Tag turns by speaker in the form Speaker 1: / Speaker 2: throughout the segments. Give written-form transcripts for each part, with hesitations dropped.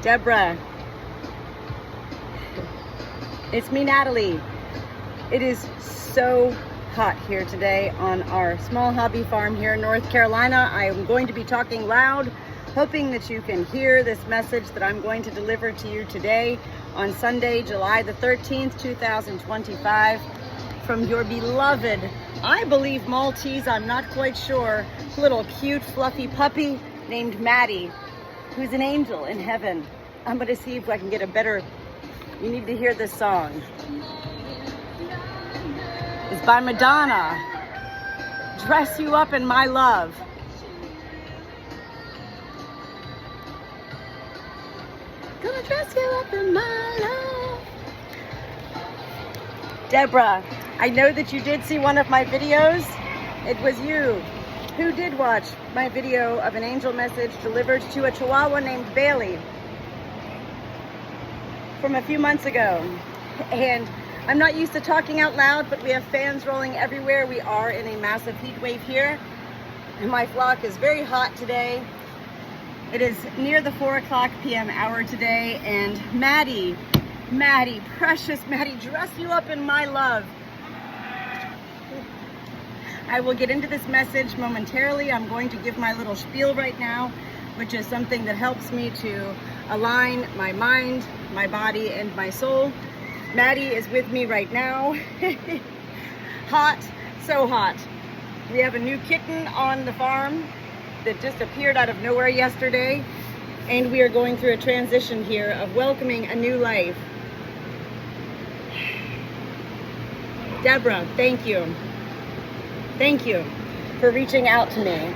Speaker 1: Deborah. It's me, Natalie. It is so hot here today on our small hobby farm here in North Carolina. I am going to be talking loud, hoping that you can hear this message that I'm going to deliver to you today on Sunday, July the 13th, 2025, from your beloved, I believe Maltese, I'm not quite sure, little cute fluffy puppy named Maddy, who's an angel in heaven. I'm going to see if I can get a better, you need to hear this song. It's by Madonna. Dress You Up in My Love. Gonna dress you up in my love. Deborah, I know that you did see one of my videos. It was you who did watch my video of an angel message delivered to a Chihuahua named Bailey from a few months ago. And I'm not used to talking out loud, but we have fans rolling everywhere. We are in a massive heat wave here. And my flock is very hot today. It is near the 4 o'clock p.m. hour today. And Maddy, precious Maddy, dress you up in my love. I will get into this message momentarily. I'm going to give my little spiel right now, which is something that helps me to align my mind, my body, and my soul. Maddy is with me right now. Hot, so hot. We have a new kitten on the farm that just appeared out of nowhere yesterday, and we are going through a transition here of welcoming a new life. Deborah, thank you. Thank you for reaching out to me.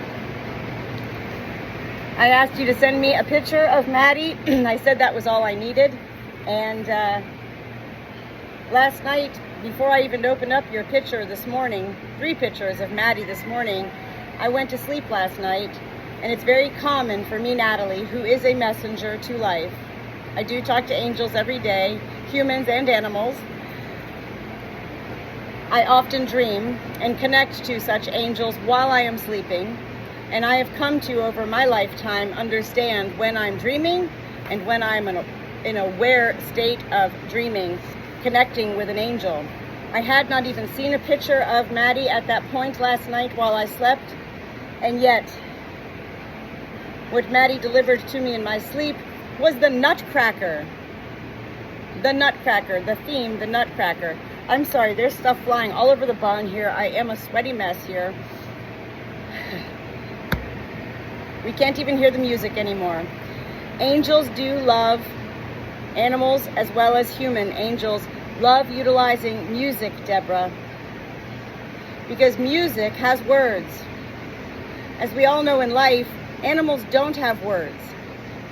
Speaker 1: I asked you to send me a picture of Maddy. I said that was all I needed. And last night, before I even opened up your picture this morning, 3 pictures of Maddy this morning, I went to sleep last night. And it's very common for me, Natalie, who is a messenger to life. I do talk to angels every day, humans and animals. I often dream and connect to such angels while I am sleeping, and I have come to, over my lifetime, understand when I'm dreaming and when I'm in an aware state of dreaming, connecting with an angel. I had not even seen a picture of Maddy at that point last night while I slept, and yet what Maddy delivered to me in my sleep was the Nutcracker. The Nutcracker, the theme, the Nutcracker. I'm sorry, there's stuff flying all over the barn here. I am a sweaty mess here. We can't even hear the music anymore. Angels do love animals as well as human. Angels love utilizing music, Deborah, because music has words. As we all know in life, animals don't have words.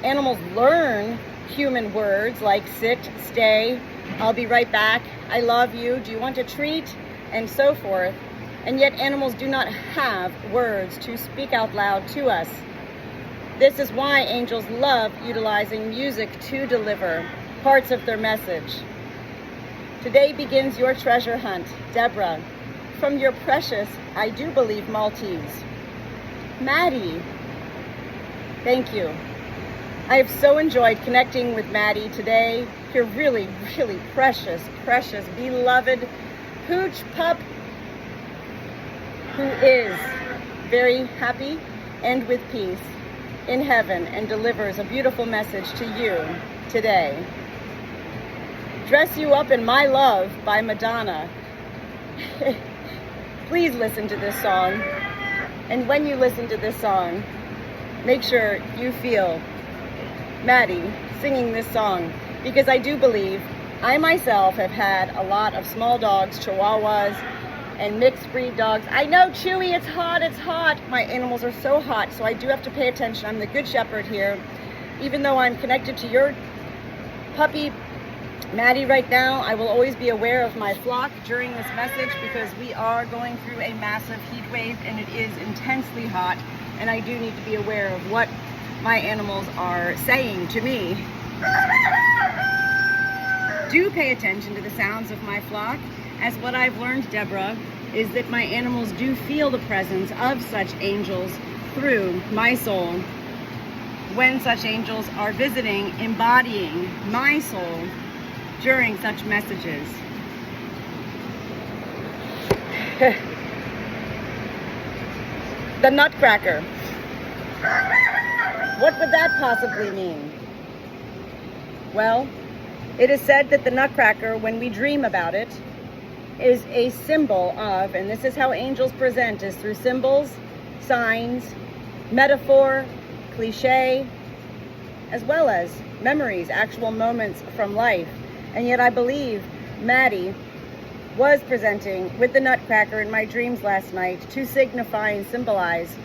Speaker 1: Animals learn human words like sit, stay, I'll be right back, I love you, do you want a treat, and so forth. And yet animals do not have words to speak out loud to us. This is why angels love utilizing music to deliver parts of their message. Today begins your treasure hunt, Deborah, from your precious, I do believe, Maltese. Maddy, thank you. I have so enjoyed connecting with Maddy today. Your really, really precious, beloved pooch pup who is very happy and with peace in heaven and delivers a beautiful message to you today. Dress You Up in My Love by Madonna. Please listen to this song. And when you listen to this song, make sure you feel Maddy singing this song, because I do believe I myself have had a lot of small dogs, Chihuahuas, and mixed breed dogs. I know, Chewy, it's hot, it's hot. My animals are so hot, so I do have to pay attention. I'm the good shepherd here. Even though I'm connected to your puppy, Maddy, right now, I will always be aware of my flock during this message, because we are going through a massive heat wave and it is intensely hot, and I do need to be aware of what my animals are saying to me. Do pay attention to the sounds of my flock, as what I've learned, Deborah, is that my animals do feel the presence of such angels through my soul. when such angels are visiting, embodying my soul during such messages. The Nutcracker. What would that possibly mean? Well, it is said that the Nutcracker, when we dream about it, is a symbol of, and this is how angels present, is through symbols, signs, metaphor, cliche, as well as memories, actual moments from life. And yet I believe Maddy was presenting with the Nutcracker in my dreams last night to signify and symbolize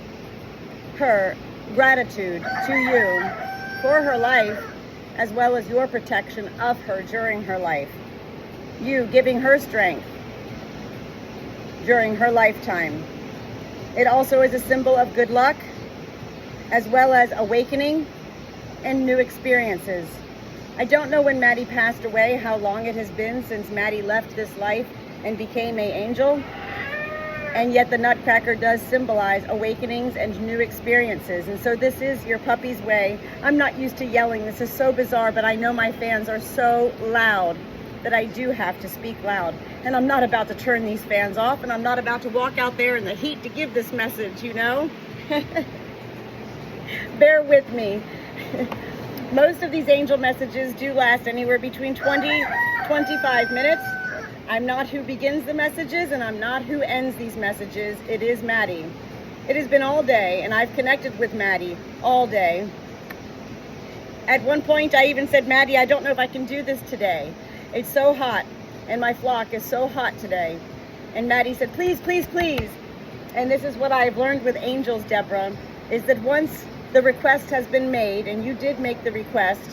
Speaker 1: her gratitude to you for her life, as well as your protection of her during her life. You giving her strength during her lifetime. It also is a symbol of good luck, as well as awakening and new experiences. I don't know when Maddy passed away, how long it has been since Maddy left this life and became an angel, and yet the Nutcracker does symbolize awakenings and new experiences. And so this is your puppy's way. I'm not used to yelling. This is so bizarre, but I know my fans are so loud that I do have to speak loud. And I'm not about to turn these fans off, and I'm not about to walk out there in the heat to give this message, you know? Bear with me. Most of these angel messages do last anywhere between 20-25 minutes. I'm not who begins the messages, and I'm not who ends these messages. It is Maddy. It has been all day, and I've connected with Maddy all day. At one point, I even said, Maddy, I don't know if I can do this today. It's so hot, and my flock is so hot today. And Maddy said, please, please, please. And this is what I've learned with angels, Deborah, is that once the request has been made, and you did make the request,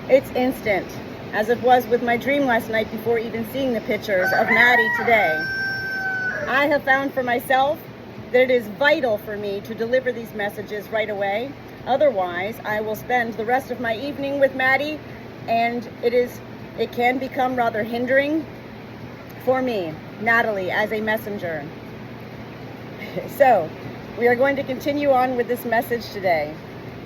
Speaker 1: it's instant, as it was with my dream last night before even seeing the pictures of Maddy today. I have found for myself that it is vital for me to deliver these messages right away. Otherwise, I will spend the rest of my evening with Maddy, and it can become rather hindering for me, Natalie, as a messenger. So, we are going to continue on with this message today.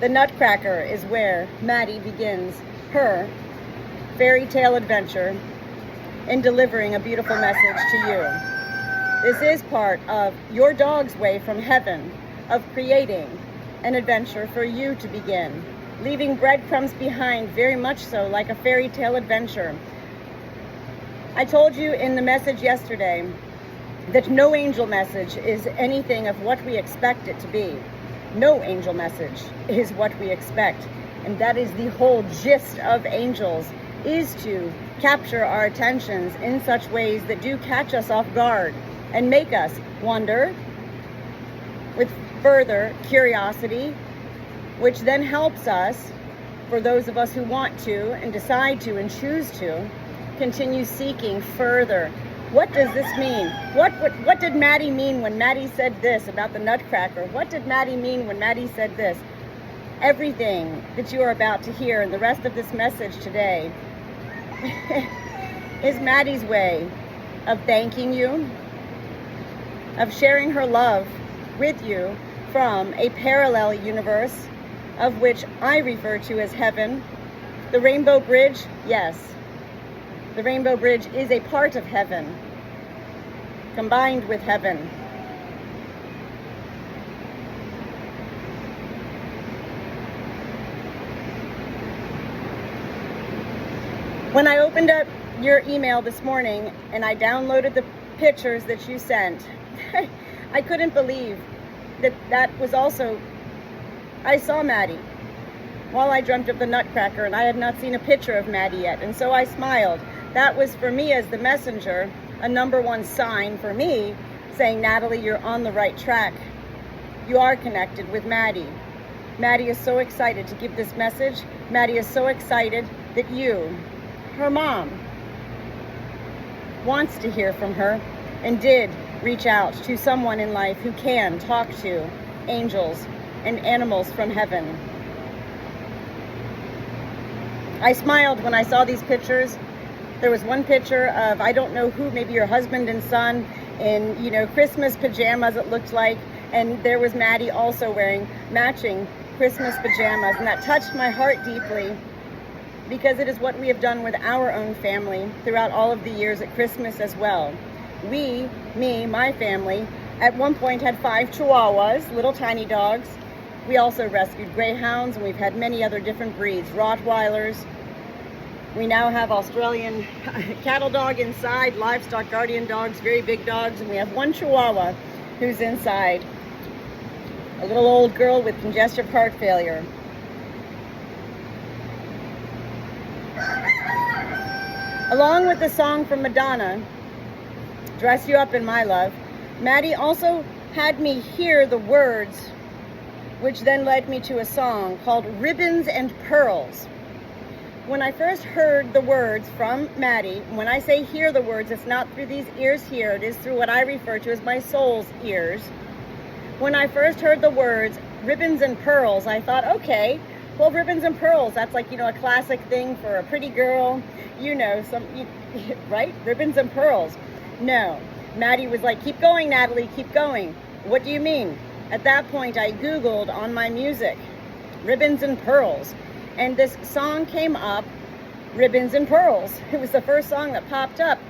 Speaker 1: The Nutcracker is where Maddy begins her fairy tale adventure in delivering a beautiful message to you. This is part of your dog's way from heaven of creating an adventure for you to begin, leaving breadcrumbs behind, very much so like a fairy tale adventure. I told you in the message yesterday that no angel message is anything of what we expect it to be. No angel message is what we expect. And that is the whole gist of angels, is to capture our attentions in such ways that do catch us off guard and make us wonder with further curiosity, which then helps us, for those of us who want to and decide to and choose to, continue seeking further. What does this mean? What did Maddy mean when Maddy said this about the Nutcracker? What did Maddy mean when Maddy said this? Everything that you are about to hear in the rest of this message today is Maddy's way of thanking you, of sharing her love with you from a parallel universe of which I refer to as heaven. The Rainbow Bridge, yes. The Rainbow Bridge is a part of heaven, combined with heaven. When I opened up your email this morning and I downloaded the pictures that you sent, I couldn't believe that was also, I saw Maddy while I dreamt of the Nutcracker, and I had not seen a picture of Maddy yet, and so I smiled. That was, for me as the messenger, a number one sign for me, saying, Natalie, you're on the right track. You are connected with Maddy. Maddy is so excited to give this message. Maddy is so excited that you, her mom, wants to hear from her and did reach out to someone in life who can talk to angels and animals from heaven. I smiled when I saw these pictures. There was one picture of, I don't know who, maybe your husband and son in, Christmas pajamas, it looked like, And there was Maddy also wearing matching Christmas pajamas, and that touched my heart deeply, because it is what we have done with our own family throughout all of the years at Christmas as well. We, me, my family, at one point had 5 Chihuahuas, little tiny dogs. We also rescued Greyhounds, and we've had many other different breeds, Rottweilers. We now have Australian cattle dog inside, livestock guardian dogs, very big dogs, and we have 1 Chihuahua who's inside, a little old girl with congestive heart failure. Along with the song from Madonna, Dress You Up in My Love, Maddy also had me hear the words, which then led me to a song called Ribbons and Pearls. When I first heard the words from Maddy, when I say hear the words, it's not through these ears here, it is through what I refer to as my soul's ears. When I first heard the words ribbons and pearls, I thought, okay, well, ribbons and pearls, that's like, a classic thing for a pretty girl, right? Ribbons and pearls. No, Maddy was like, keep going, Natalie, keep going. What do you mean? At that point, I Googled on my music, ribbons and pearls, and this song came up, Ribbons and Pearls. It was the first song that popped up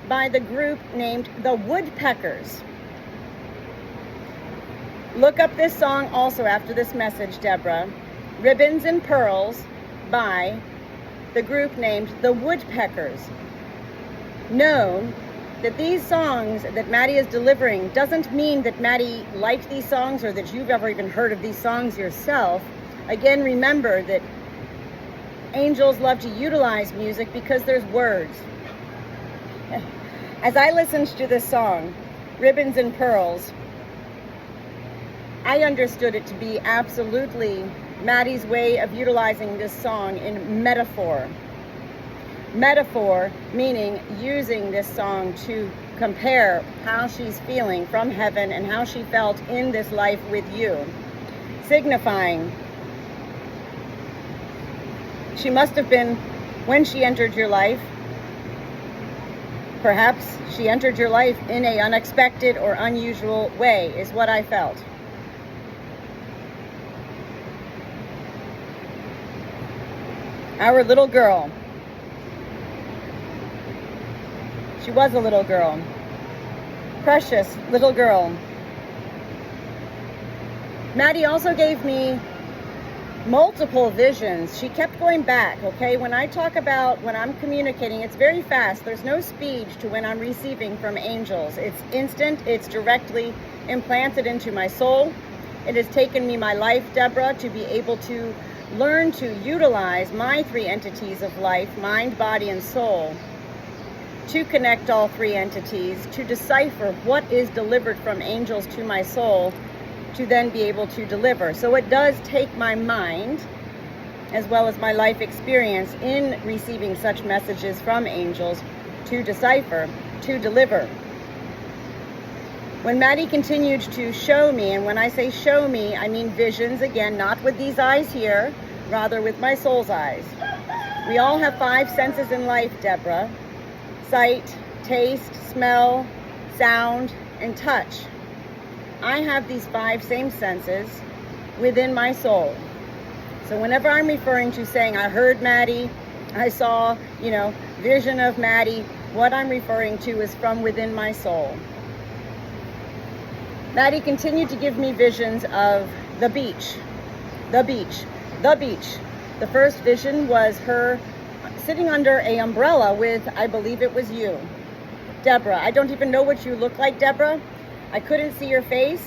Speaker 1: by the group named the Woodpeckers. Look up this song also after this message, Deborah. Ribbons and Pearls by the group named the Woodpeckers. Know that these songs that Maddy is delivering doesn't mean that Maddy liked these songs or that you've ever even heard of these songs yourself. Again, remember that angels love to utilize music because there's words. As I listened to this song, Ribbons and Pearls, I understood it to be absolutely Maddy's way of utilizing this song in metaphor. Metaphor meaning using this song to compare how she's feeling from heaven and how she felt in this life with you. Signifying she must have been, when she entered your life, perhaps she entered your life in an unexpected or unusual way, is what I felt. Our little girl. She was a little girl. Precious little girl. Maddy also gave me multiple visions. She kept going back, okay? When I talk about when I'm communicating, it's very fast. There's no speed to when I'm receiving from angels. It's instant. It's directly implanted into my soul. It has taken me my life, Deborah, to be able to learn to utilize my 3 entities of life, mind, body, and soul, to connect all 3 entities, to decipher what is delivered from angels to my soul, to then be able to deliver. So it does take my mind, as well as my life experience in receiving such messages from angels, to decipher, to deliver. When Maddy continued to show me, and when I say show me, I mean visions, again, not with these eyes here, rather with my soul's eyes. We all have 5 senses in life, Deborah. Sight, taste, smell, sound, and touch. I have these 5 same senses within my soul. So whenever I'm referring to saying, I heard Maddy, I saw, vision of Maddy, what I'm referring to is from within my soul. Maddy continued to give me visions of the beach, the beach, the beach. The first vision was her sitting under an umbrella with, I believe it was you, Deborah. I don't even know what you look like, Deborah. I couldn't see your face.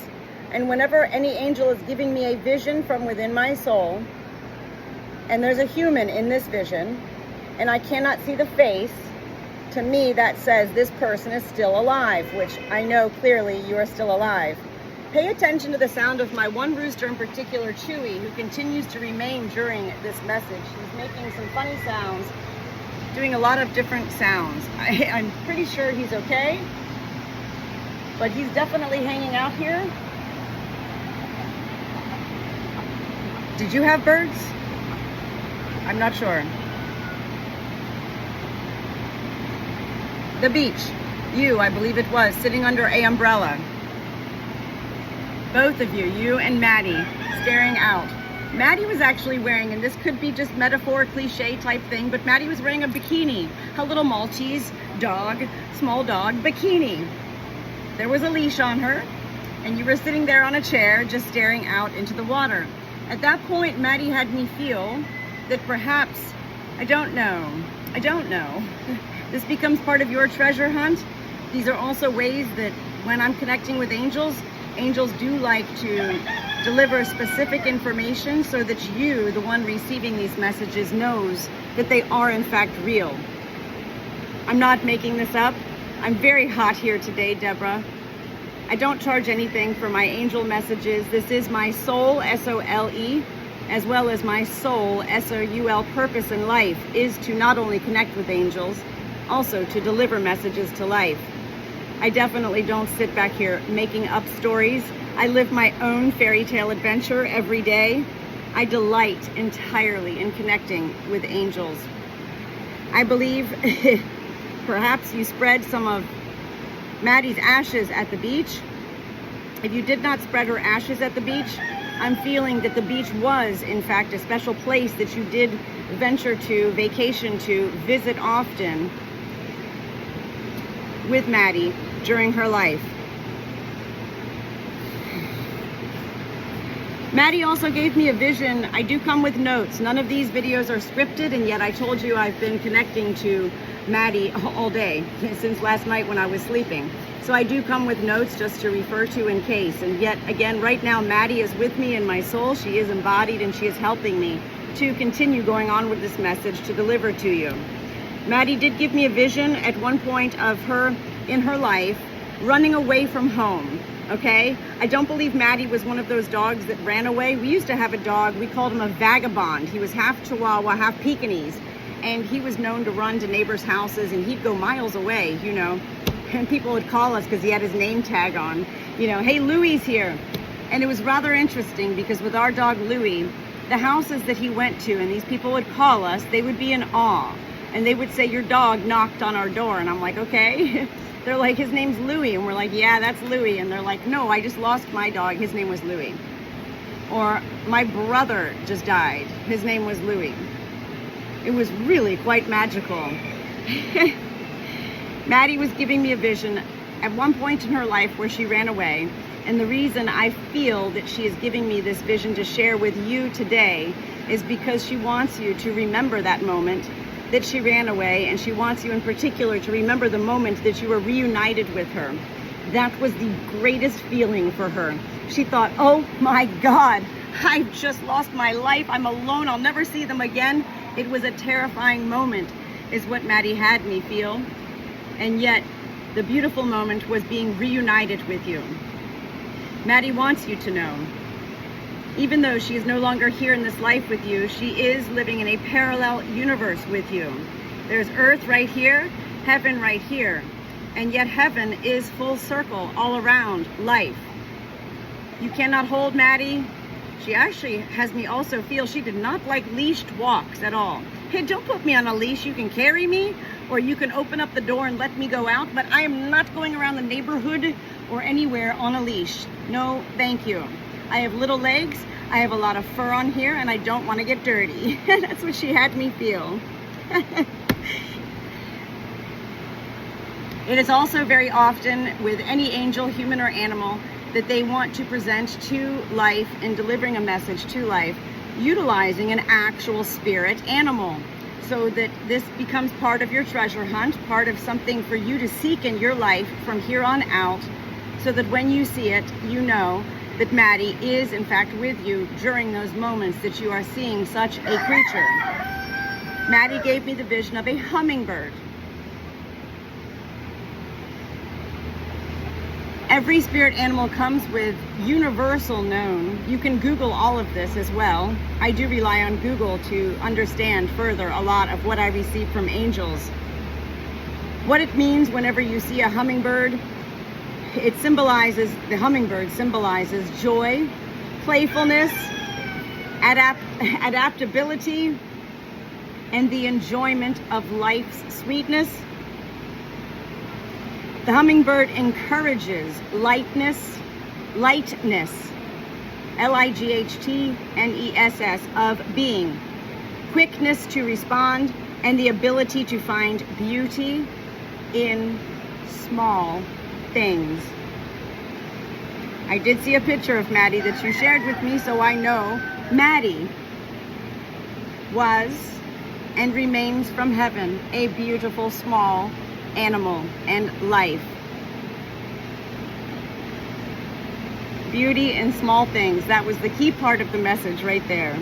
Speaker 1: And whenever any angel is giving me a vision from within my soul, and there's a human in this vision, and I cannot see the face, to me that says this person is still alive, which I know clearly you are still alive. Pay attention to the sound of my one rooster in particular, Chewy, who continues to remain during this message. He's making some funny sounds, doing a lot of different sounds. I'm pretty sure he's okay, but he's definitely hanging out here. Did you have birds? I'm not sure. The beach. You, I believe it was, sitting under an umbrella. Both of you, you and Maddy, staring out. Maddy was actually wearing, and this could be just metaphor, cliche type thing, but Maddy was wearing a bikini, a little Maltese dog, small dog bikini. There was a leash on her, and you were sitting there on a chair just staring out into the water. At that point, Maddy had me feel that perhaps, I don't know, this becomes part of your treasure hunt. These are also ways that when I'm connecting with angels, angels do like to deliver specific information so that you, the one receiving these messages, knows that they are in fact real. I'm not making this up. I'm very hot here today, Deborah. I don't charge anything for my angel messages. This is my soul, S-O-L-E, as well as my soul, S-O-U-L, purpose in life is to not only connect with angels, also to deliver messages to life. I definitely don't sit back here making up stories. I live my own fairy tale adventure every day. I delight entirely in connecting with angels. I believe perhaps you spread some of Maddy's ashes at the beach. If you did not spread her ashes at the beach, I'm feeling that the beach was, in fact, a special place that you did venture to, vacation to, visit often with Maddy during her life. Maddy also gave me a vision. I do come with notes. None of these videos are scripted, and yet I told you I've been connecting to Maddy all day, since last night when I was sleeping. So I do come with notes just to refer to in case. And yet again, right now, Maddy is with me in my soul. She is embodied and she is helping me to continue going on with this message to deliver to you. Maddy did give me a vision at one point of her in her life running away from home. Okay, I don't believe Maddy was one of those dogs that ran away. We used to have a dog, we called him a vagabond. He was half Chihuahua, half Pekingese, and he was known to run to neighbors' houses, and he'd go miles away, you know, and people would call us because he had his name tag on, you know, hey, Louie's here. And it was rather interesting because with our dog Louie, the houses that he went to, and these people would call us, they would be in awe, and they would say, your dog knocked on our door, and I'm like, okay. They're like, his name's Louie, and we're like, yeah, that's Louie. And they're like, no, I just lost my dog, his name was Louie. Or my brother just died, his name was Louie. It was really quite magical. Maddy was giving me a vision at one point in her life where she ran away, and the reason I feel that she is giving me this vision to share with you today is because she wants you to remember that moment that she ran away, and she wants you in particular to remember the moment that you were reunited with her. That was the greatest feeling for her. She thought, oh my God, I've just lost my life. I'm alone. I'll never see them again. It was a terrifying moment, is what Maddy had me feel. And yet, the beautiful moment was being reunited with you. Maddy wants you to know, even though she is no longer here in this life with you, she is living in a parallel universe with you. There's earth right here, heaven right here, and yet heaven is full circle all around life. You cannot hold Maddy. She actually has me also feel she did not like leashed walks at all. Hey, don't put me on a leash. You can carry me, or you can open up the door and let me go out, but I am not going around the neighborhood or anywhere on a leash. No, thank you. I have little legs, I have a lot of fur on here, and I don't want to get dirty. That's what she had me feel. It is also very often with any angel, human or animal, that they want to present to life and delivering a message to life, utilizing an actual spirit animal, so that this becomes part of your treasure hunt, part of something for you to seek in your life from here on out, so that when you see it, you know that Maddy is in fact with you during those moments that you are seeing such a creature. Maddy gave me the vision of a hummingbird. Every spirit animal comes with universal known. You can Google all of this as well. I do rely on Google to understand further a lot of what I receive from angels. What it means whenever you see a hummingbird, it symbolizes, the hummingbird symbolizes joy, playfulness, adaptability, and the enjoyment of life's sweetness. The hummingbird encourages lightness, lightness, Lightness, of being, quickness to respond, and the ability to find beauty in small things. I did see a picture of Maddy that you shared with me, so I know Maddy was and remains from heaven a beautiful small animal and life. Beauty in small things. That was the key part of the message right there.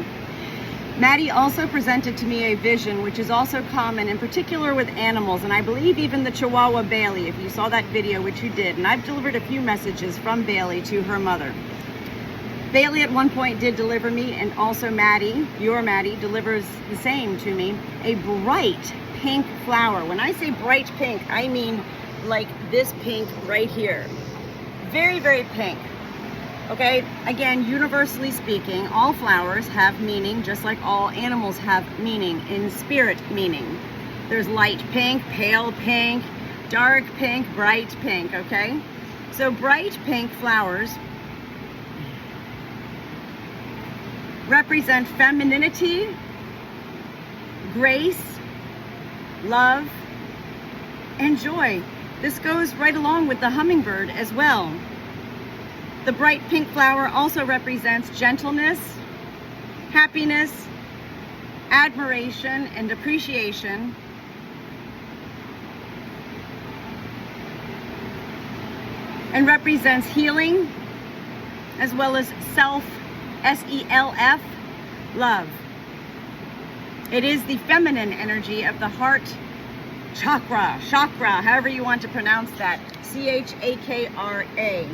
Speaker 1: Maddy also presented to me a vision, which is also common, in particular with animals, and I believe even the Chihuahua Bailey, if you saw that video, which you did, and I've delivered a few messages from Bailey to her mother. Bailey at one point did deliver me, and also Maddy, your Maddy, delivers the same to me, a bright pink flower. When I say bright pink, I mean like this pink right here. Very, very pink. Okay, again, universally speaking, all flowers have meaning, just like all animals have meaning, in spirit meaning. There's light pink, pale pink, dark pink, bright pink, okay? So bright pink flowers represent femininity, grace, love, and joy. This goes right along with the hummingbird as well. The bright pink flower also represents gentleness, happiness, admiration, and appreciation. And represents healing, as well as self, S-E-L-F, love. It is the feminine energy of the heart chakra, however you want to pronounce that, C-H-A-K-R-A.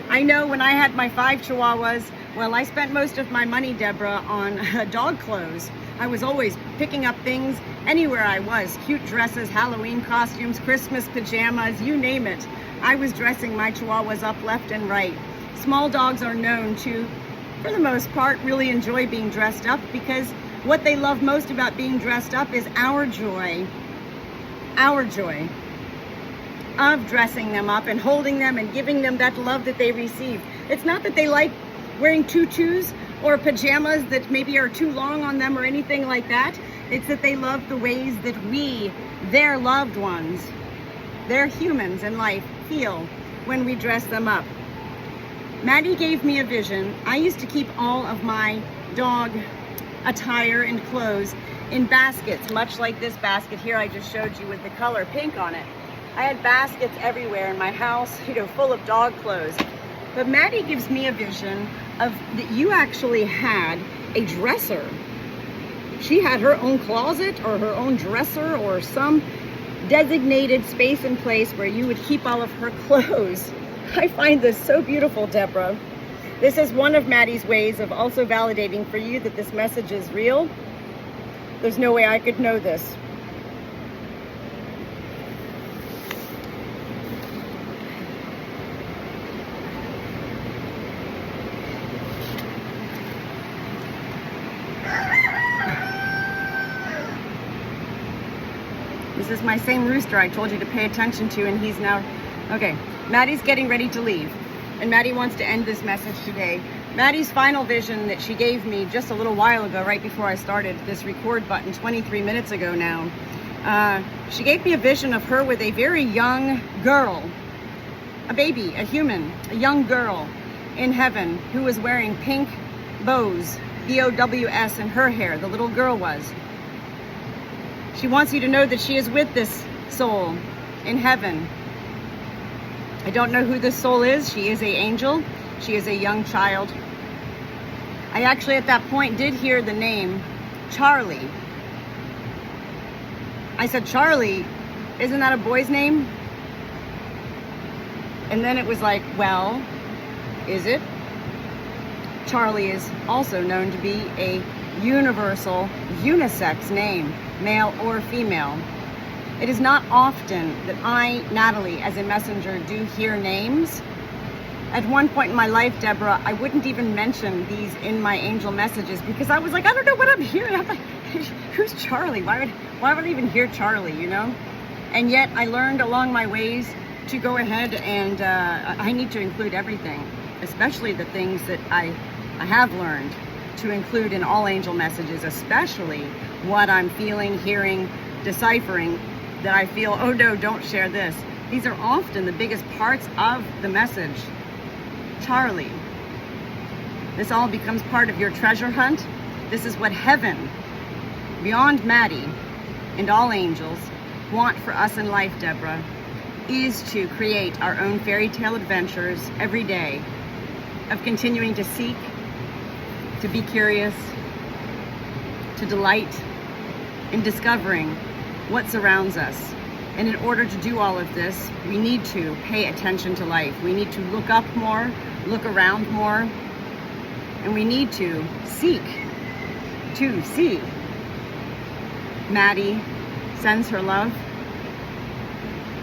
Speaker 1: I know when I had my 5 Chihuahuas, well, I spent most of my money, Deborah, on dog clothes. I was always picking up things anywhere I was. Cute dresses, Halloween costumes, Christmas pajamas, you name it. I was dressing my Chihuahuas up left and right. Small dogs are known to, for the most part, really enjoy being dressed up because what they love most about being dressed up is our joy of dressing them up and holding them and giving them that love that they receive. It's not that they like wearing tutus or pajamas that maybe are too long on them or anything like that. It's that they love the ways that we, their loved ones, their humans in life, feel when we dress them up. Maddy gave me a vision. I used to keep all of my dog attire and clothes in baskets, much like this basket here I just showed you with the color pink on it. I had baskets everywhere in my house, full of dog clothes. But Maddy gives me a vision of that you actually had a dresser. She had her own closet or her own dresser or some designated space and place where you would keep all of her clothes. I find this so beautiful, Deborah. This is one of Maddy's ways of also validating for you that this message is real. There's no way I could know this. This is my same rooster I told you to pay attention to, and he's now... Okay, Maddy's getting ready to leave, and Maddy wants to end this message today. Maddy's final vision that she gave me just a little while ago, right before I started this record button, 23 minutes ago now, she gave me a vision of her with a very young girl, a baby, a human, a young girl in heaven who was wearing pink bows, B-O-W-S, in her hair. The little girl was. She wants you to know that she is with this soul in heaven. I don't know who this soul is. She is an angel. She is a young child. I actually at that point did hear the name Charlie. I said, Charlie, isn't that a boy's name? And then it was like, well, is it? Charlie is also known to be a universal, unisex name, male or female. It is not often that I, Natalie, as a messenger, do hear names. At one point in my life, Deborah, I wouldn't even mention these in my angel messages because I was like, I don't know what I'm hearing. I'm like, who's Charlie? Why would I even hear Charlie, And yet I learned along my ways to go ahead and I need to include everything, especially the things that I have learned to include in all angel messages, especially what I'm feeling, hearing, deciphering, that I feel, oh no, don't share this. These are often the biggest parts of the message. Charlie, this all becomes part of your treasure hunt. This is what heaven, beyond Maddy, and all angels want for us in life, Deborah, is to create our own fairy tale adventures every day of continuing to seek, to be curious, to delight in discovering what surrounds us. And in order to do all of this, we need to pay attention to life. We need to look up more, look around more, and we need to seek to see. Maddy sends her love.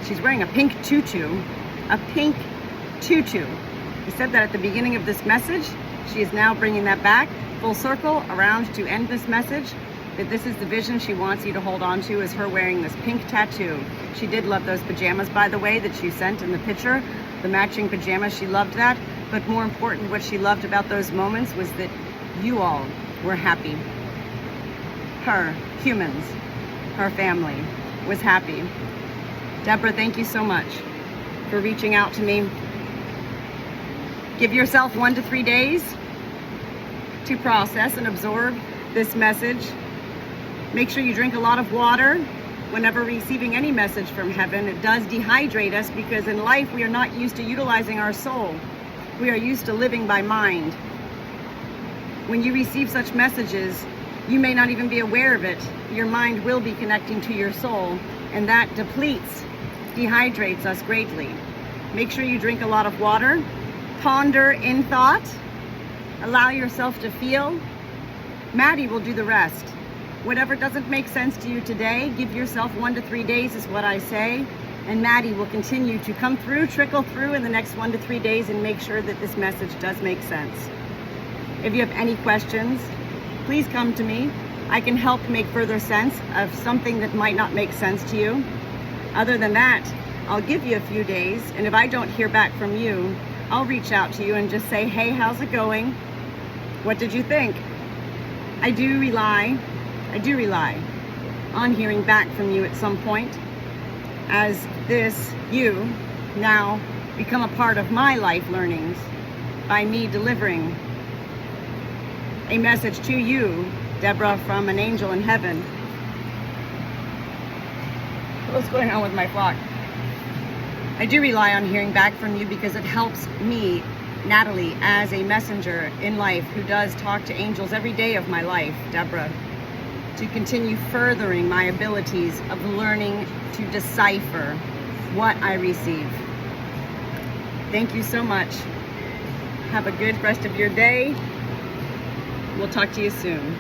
Speaker 1: She's wearing a pink tutu. A pink tutu. I said that at the beginning of this message. She is now bringing that back full circle around to end this message, that this is the vision she wants you to hold on to, is her wearing this pink tattoo. She did love those pajamas, by the way, that you sent in the picture, the matching pajamas. She loved that. But more important, what she loved about those moments was that you all were happy. Her, humans, her family was happy. Deborah, thank you so much for reaching out to me. Give yourself 1 to 3 days to process and absorb this message. Make sure you drink a lot of water whenever receiving any message from heaven. It does dehydrate us because in life we are not used to utilizing our soul. We are used to living by mind. When you receive such messages, you may not even be aware of it. Your mind will be connecting to your soul, and that depletes, dehydrates us greatly. Make sure you drink a lot of water. Ponder in thought. Allow yourself to feel. Maddy will do the rest. Whatever doesn't make sense to you today, give yourself 1 to 3 days is what I say. And Maddy will continue to come through, trickle through in the next 1 to 3 days and make sure that this message does make sense. If you have any questions, please come to me. I can help make further sense of something that might not make sense to you. Other than that, I'll give you a few days, and if I don't hear back from you, I'll reach out to you and just say, hey, how's it going? What did you think? I do rely on hearing back from you at some point, as you now become a part of my life learnings by me delivering a message to you, Deborah, from an angel in heaven. What's going on with my clock? I do rely on hearing back from you because it helps me, Natalie, as a messenger in life who does talk to angels every day of my life, Deborah, to continue furthering my abilities of learning to decipher what I receive. Thank you so much. Have a good rest of your day. We'll talk to you soon.